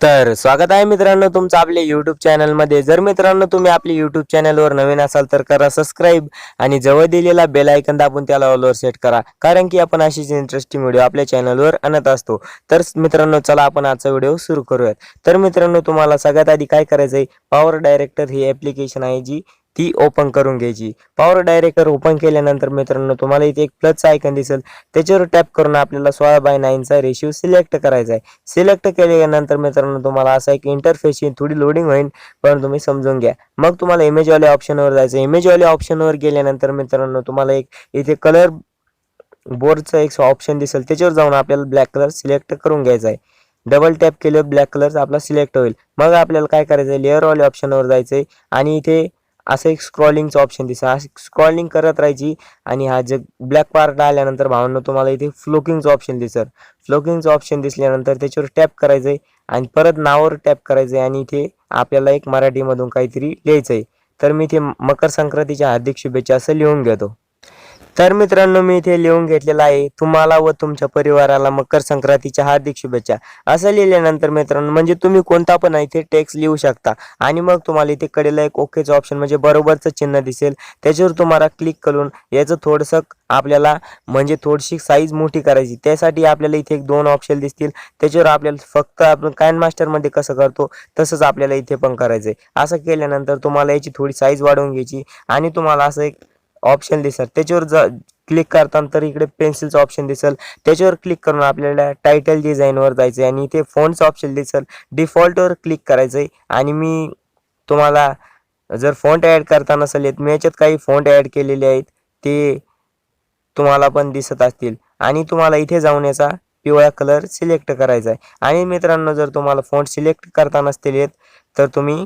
तर स्वागत आहे मित्रांनो तुमचं आपल्या YouTube चॅनलमध्ये। जर मित्रांनो तुम्ही आपल्या YouTube चॅनलवर नवीन असाल तर करा सबस्क्राइब आणि जवळ दिलेला बेल आयकॉन दाबून त्याला ऑलवर सेट करा, कारण की आपण अशीच इंटरेस्टिंग व्हिडिओ आपल्या चॅनलवर आणत असतो। तर मित्रांनो चला आपण आजचा व्हिडिओ सुरू करूयात। तर मित्रांनो तुम्हाला सगळ्यात आधी काय करायचं आहे, पॉवर डायरेक्टर ही ॲप्लिकेशन आहे जी ती ओपन करून घ्यायची। पॉवर डायरेक्टर ओपन केल्यानंतर मित्रांनो तुम्हाला इथे एक प्लसचा आयकॉन दिसेल, त्याच्यावर टॅप करून आपल्याला 16:9 चा रेशिओ सिलेक्ट करायचा आहे। सिलेक्ट केल्यानंतर मित्रांनो तुम्हाला असा एक इंटरफेस येईल, थोडी लोडिंग होईल पण तुम्ही समजून घ्या। मग तुम्हाला इमेज वाले ऑप्शनवर जायचं। इमेज वाले ऑप्शनवर गेल्यानंतर मित्रांनो तुम्हाला एक इथे कलर बोर्डचा एक ऑप्शन दिसेल, त्याच्यावर जाऊन आपल्याला ब्लॅक कलर सिलेक्ट करून घ्यायचा आहे। डबल टॅप केल्यावर ब्लॅक कलर आपला सिलेक्ट होईल। मग आपल्याला काय करायचं आहे, लेअर वाले ऑप्शनवर जायचं आणि इथे असं एक स्क्रॉलिंगचं ऑप्शन दिसेल, स्क्रॉलिंग करत राहायची आणि हा जे ब्लॅक पार्ट आल्यानंतर भावांनो तुम्हाला इथे फ्लोकिंगचं ऑप्शन दिसेल। फ्लोकिंगचं ऑप्शन दिसल्यानंतर त्याच्यावर टॅप करायचंय आणि परत नावावर टॅप करायचंय आणि इथे आपल्याला एक मराठीमधून काहीतरी लिहायचंय। तर मी इथे मकर संक्रांतीच्या हार्दिक शुभेच्छा असं लिहून घेतो। तर मित्रांनो मी इथे लिहून घेतलेला आहे, तुम्हाला व तुमच्या परिवाराला मकर संक्रांतीच्या हार्दिक शुभेच्छा असं लिहिल्यानंतर मित्रांनो म्हणजे तुम्ही कोणता पण इथे टेक्स्ट लिहू शकता आणि मग तुम्हाला इथे कडेला एक ओकेचं ऑप्शन म्हणजे बरोबरचं चिन्ह दिसेल, त्याच्यावर तुम्हाला क्लिक करून याचं थोडंसं आपल्याला म्हणजे थोडीशी साईज मोठी करायची। त्यासाठी आपल्याला इथे एक दोन ऑप्शन दिसतील, त्याच्यावर आपल्याला फक्त आपण काइन मास्टरमध्ये कसं करतो तसंच आपल्याला इथे पण करायचंय। असं केल्यानंतर तुम्हाला याची थोडी साईज वाढवून घ्यायची आणि तुम्हाला असं एक ऑप्शन दिसेल, त्याच्यावर क्लिक करताना तर इकडे पेन्सिलचं ऑप्शन दिसेल, त्याच्यावर क्लिक करून आपल्याला टायटल डिझाईनवर जायचं आणि इथे फॉन्टचं ऑप्शन दिसेल, डिफॉल्टवर क्लिक करायचंय आणि मी तुम्हाला जर फॉन्ट ॲड करता नसेल येत, मी याच्यात काही फॉन्ट ॲड केलेले आहेत ते तुम्हाला पण दिसत असतील आणि तुम्हाला इथे जाऊन याचा पिवळा कलर सिलेक्ट करायचा आहे। आणि मित्रांनो जर तुम्हाला फॉन्ट सिलेक्ट करता नसतील येत तर तुम्ही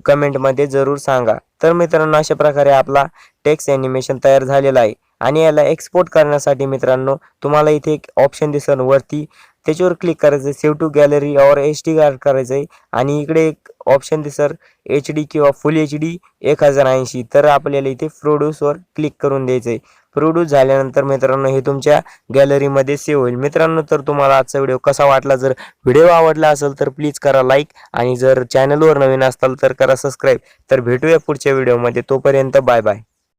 कमेंटमध्ये जरूर सांगा। तर मित्रांनो अशा प्रकारे आपला टेक्स्ट ॲनिमेशन तयार झालेला आहे आणि याला एक्सपोर्ट करण्यासाठी मित्रांनो तुम्हाला इथे एक ऑप्शन दिसेल वरती, त्याच्यावर क्लिक करायचं, सेव्ह टू गॅलरी और HD कार्ड करायचं आहे आणि इकडे एक ऑप्शन दिसेल HD किंवा फुल HD 1080। तर आपल्याला इथे प्रोड्यूसवर क्लिक करून द्यायचं आहे। प्रोड्यूस झाल्यानंतर मित्रांनो हे तुमच्या गॅलरीमध्ये सेव्ह होईल। मित्रांनो तर तुम्हाला आजचा व्हिडिओ कसा वाटला, जर व्हिडिओ आवडला असेल तर प्लीज करा लाईक आणि जर चॅनलवर नवीन असाल तर करा सबस्क्राईब। तर भेटूया पुढच्या व्हिडिओमध्ये, तोपर्यंत बाय बाय।